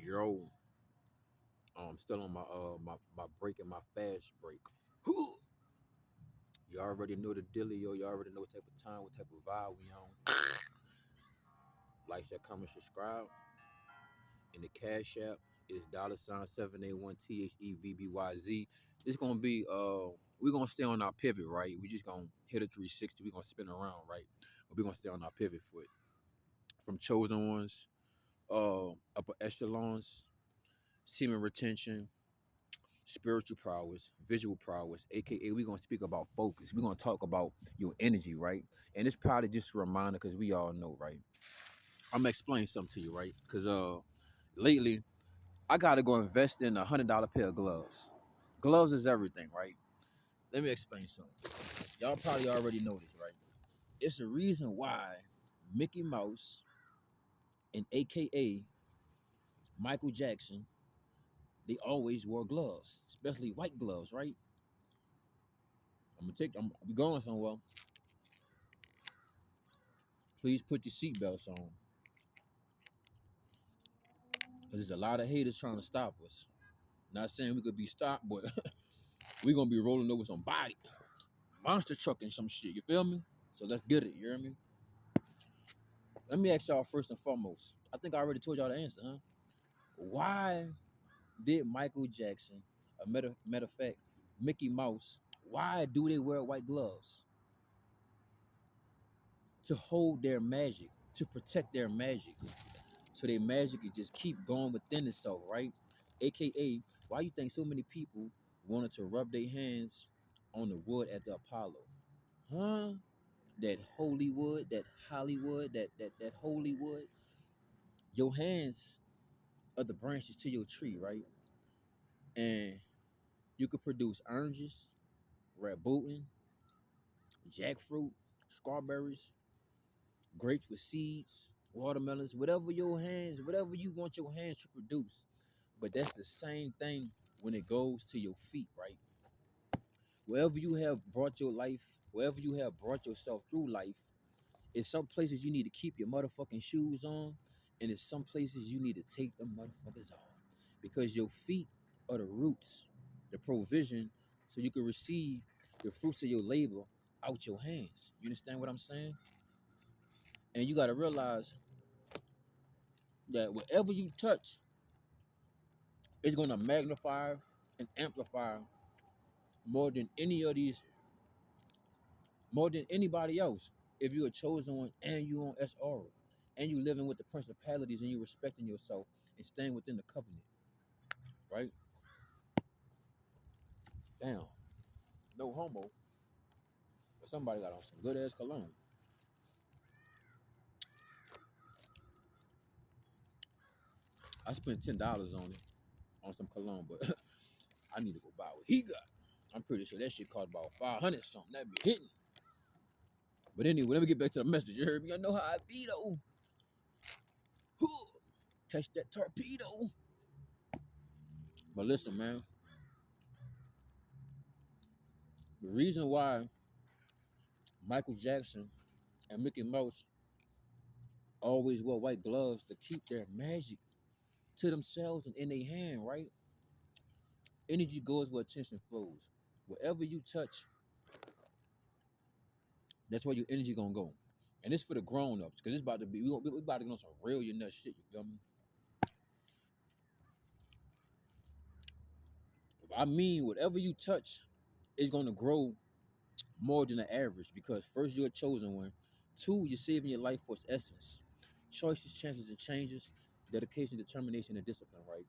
Yo, I'm still on my break and my fast break. Whew. You already know the dealio. You already know what type of time, what type of vibe we on. Like, share, comment, subscribe. And the cash app is $781THEVBYZ. It's gonna be we're gonna stay on our pivot, right? We just gonna hit a 360. We're gonna spin around, right? But we're gonna stay on our pivot foot. From chosen ones, upper echelons, semen retention, spiritual prowess, visual prowess, aka we're gonna speak about focus. We're gonna talk about your energy, right? And it's probably just a reminder because we all know, right? I'm gonna explain something to you, right? Because lately I gotta go invest in $100 pair of gloves. Gloves is everything, right? Let me explain something. Y'all probably already know this, right? It's the reason why Mickey Mouse and aka Michael Jackson, they always wore gloves, especially white gloves, right? I'm going somewhere. Please put your seatbelts on. Because there's a lot of haters trying to stop us. Not saying we could be stopped, but we're gonna be rolling over some body. Monster trucking some shit, you feel me? So let's get it, you hear me? Let me ask y'all first and foremost. I think I already told y'all the answer, huh? Why did Michael Jackson, a matter of fact, Mickey Mouse, why do they wear white gloves? To hold their magic, to protect their magic. So their magic can just keep going within itself, right? AKA, why you think so many people wanted to rub their hands on the wood at the Apollo? Huh? That holy wood, that Hollywood, that holy wood. Your hands are the branches to your tree, right? And you could produce oranges, rambutan, jackfruit, strawberries, grapes with seeds, watermelons, whatever your hands, whatever you want your hands to produce. But that's the same thing when it goes to your feet, right? Wherever you have brought your life, wherever you have brought yourself through life, in some places you need to keep your motherfucking shoes on, and in some places you need to take them motherfuckers off. Because your feet are the roots, the provision, so you can receive the fruits of your labor out your hands. You understand what I'm saying? And you gotta realize that whatever you touch is gonna magnify and amplify more than any of these, more than anybody else. If you're a chosen one and you on SR and you living with the principalities and you respecting yourself and staying within the covenant, right? Damn, no homo, but somebody got on some good ass cologne. I spent $10 on it, on some cologne, but I need to go buy what he got. I'm pretty sure that shit cost about 500 something. That be hitting. But anyway, let me get back to the message. You heard me? I know how I be though. Catch that torpedo. But listen, man, the reason why Michael Jackson and Mickey Mouse always wear white gloves to keep their magic to themselves and in their hand, right? Energy goes where attention flows. Wherever you touch, that's where your energy gonna go. And it's for the grown ups, because it's about to be we about to get on some real your nut shit, you feel me? I mean, whatever you touch is gonna grow more than the average, because first you're a chosen one. Two, you're saving your life for its essence. Choices, chances, and changes, dedication, determination, and discipline, right?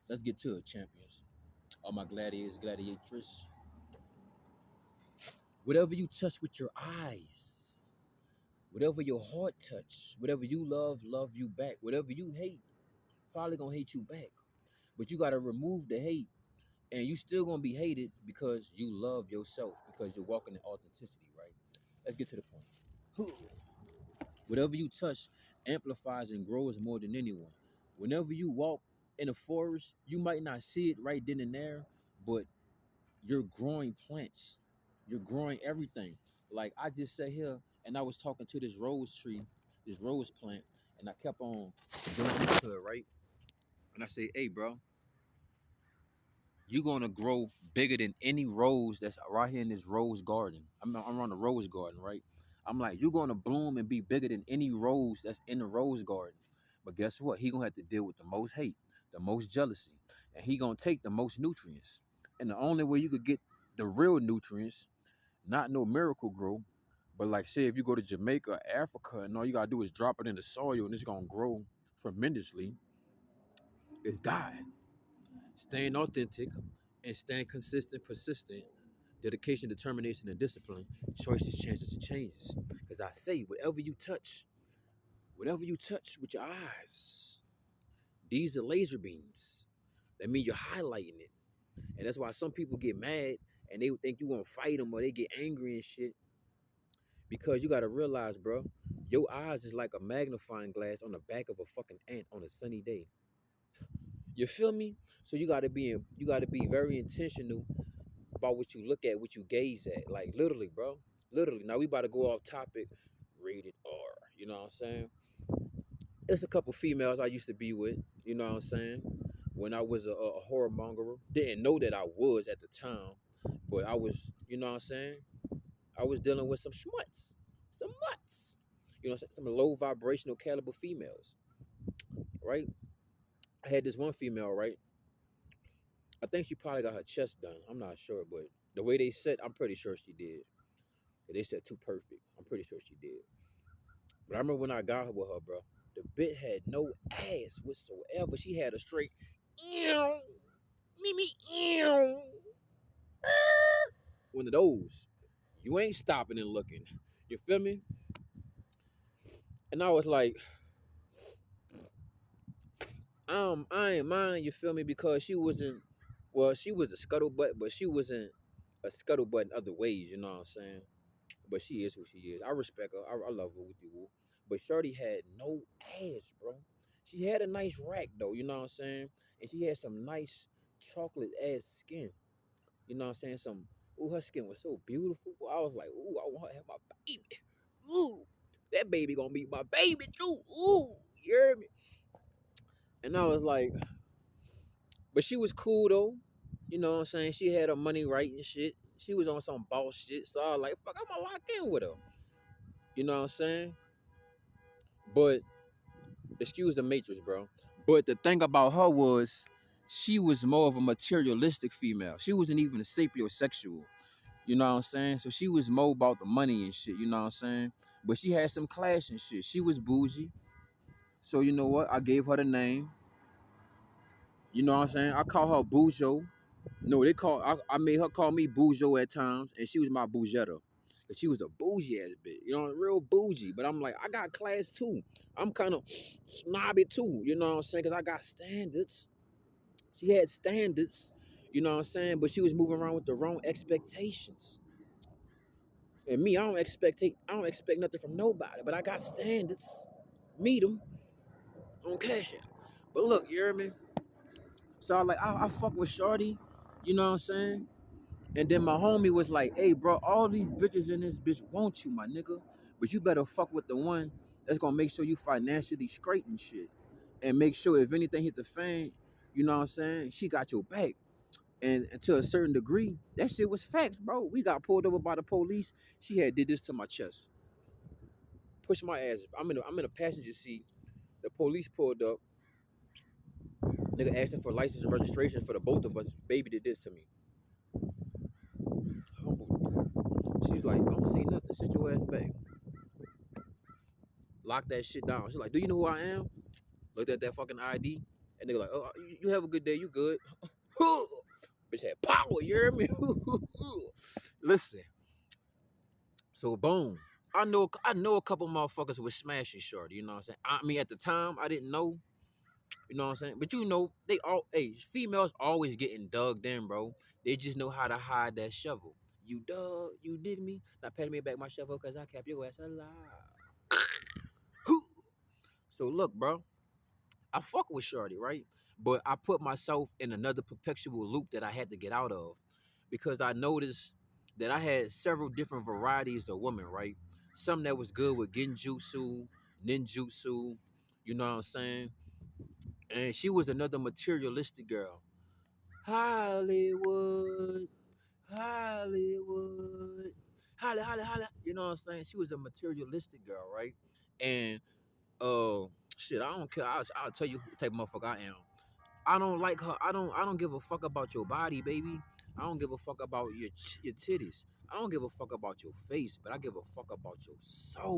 Let's get to it, champions. All my gladiators, gladiatress. Whatever you touch with your eyes, whatever your heart touch, whatever you love you back. Whatever you hate, probably gonna hate you back. But you gotta remove the hate, and you still gonna be hated because you love yourself, because you're walking in authenticity, right? Let's get to the point. Whatever you touch amplifies and grows more than anyone. Whenever you walk in a forest, you might not see it right then and there, but you're growing plants. You're growing everything. Like I just sat here and I was talking to this rose tree, this rose plant, And I kept on doing this to her, right? And I say, hey, bro, you're gonna grow bigger than any rose that's right here in this rose garden. I'm on the rose garden, right? I'm like, you're gonna bloom and be bigger than any rose that's in the rose garden. But guess what? He gonna have to deal with the most hate, the most jealousy, and he gonna take the most nutrients. And the only way you could get the real nutrients, not no miracle grow, but like say if you go to Jamaica or Africa and all you gotta do is drop it in the soil and it's gonna grow tremendously, is God. Staying authentic and staying consistent, persistent, dedication, determination, and discipline, choices, chances, and changes. Because I say, whatever you touch with your eyes, these are laser beams. That means you're highlighting it. And that's why some people get mad and they think you gonna fight them or they get angry and shit. Because you gotta realize, bro, your eyes is like a magnifying glass on the back of a fucking ant on a sunny day. You feel me? So you gotta be very intentional about what you look at, what you gaze at. Like literally, bro. Literally. Now we about to go off topic. Rated R. You know what I'm saying? It's a couple females I used to be with. You know what I'm saying? When I was a horror mongerer. Didn't know that I was at the time. But I was, you know what I'm saying? I was dealing with some schmutz. Some mutts. You know what I'm saying? Some low vibrational caliber females. Right? I had this one female, right? I think she probably got her chest done. I'm not sure, but the way they said, I'm pretty sure she did. They said too perfect. I'm pretty sure she did. But I remember when I got her with her, bro. The bit had no ass whatsoever. She had a straight, ew, me, ew, one of those. You ain't stopping and looking. You feel me? And I was like, I ain't mind. You feel me? Because she wasn't. Well, she was a scuttlebutt, but she wasn't a scuttlebutt in other ways. You know what I'm saying? But she is who she is. I respect her. I love her with you, woo. But Shorty had no ass, bro. She had a nice rack though, you know what I'm saying? And she had some nice chocolate ass skin. You know what I'm saying? Her skin was so beautiful. I was like, ooh, I want her to have my baby. Ooh, that baby gonna be my baby too. Ooh, you hear me? And I was like, but she was cool though. You know what I'm saying? She had her money right and shit. She was on some boss shit. So I was like, fuck, I'm gonna lock in with her. You know what I'm saying? But excuse the matrix, bro. But the thing about her was she was more of a materialistic female. She wasn't even a sapiosexual. You know what I'm saying? So she was more about the money and shit, you know what I'm saying? But she had some class and shit. She was bougie. So you know what? I gave her the name. You know what I'm saying? I call her Bujo. No, I made her call me Bujo at times, and she was my bougetta. But she was a bougie ass bitch, you know, real bougie. But I'm like, I got class too. I'm kind of snobby too, you know what I'm saying? Because I got standards. She had standards, you know what I'm saying? But she was moving around with the wrong expectations. And me, I don't expect nothing from nobody, but I got standards. Meet them on Cash App. But look, you hear me? So I fuck with Shorty, you know what I'm saying? And then my homie was like, hey, bro, all these bitches in this bitch want you, my nigga. But you better fuck with the one that's gonna make sure you financially straight and shit. And make sure if anything hit the fan, you know what I'm saying? She got your back. And to a certain degree, that shit was facts, bro. We got pulled over by the police. She had did this to my chest. Pushed my ass. I'm in a passenger seat. The police pulled up. Nigga asking for license and registration for the both of us. Baby did this to me. Humbled me. She's like, don't say nothing. Sit your ass back. Lock that shit down. She's like, do you know who I am? Looked at that fucking ID. And nigga like, oh, you have a good day. You good. Bitch had power. You hear me? Listen. So boom. I know a couple motherfuckers was smashing Shorty, you know what I'm saying? I mean, at the time, I didn't know, you know what I'm saying? But you know, females always getting dug in, bro. They just know how to hide that shovel. You dug, you did me. Now pay me back my shovel because I kept your ass alive. So look, bro, I fuck with Shorty, right? But I put myself in another perpetual loop that I had to get out of because I noticed that I had several different varieties of women, right? Some that was good with genjutsu, ninjutsu. You know what I'm saying? And she was another materialistic girl. Hollywood, Hollywood, Holly. You know what I'm saying? She was a materialistic girl, right? And shit, I don't care. I'll tell you what type of motherfucker I am. I don't like her. I don't give a fuck about your body, baby. I don't give a fuck about your titties. I don't give a fuck about your face, but I give a fuck about your soul.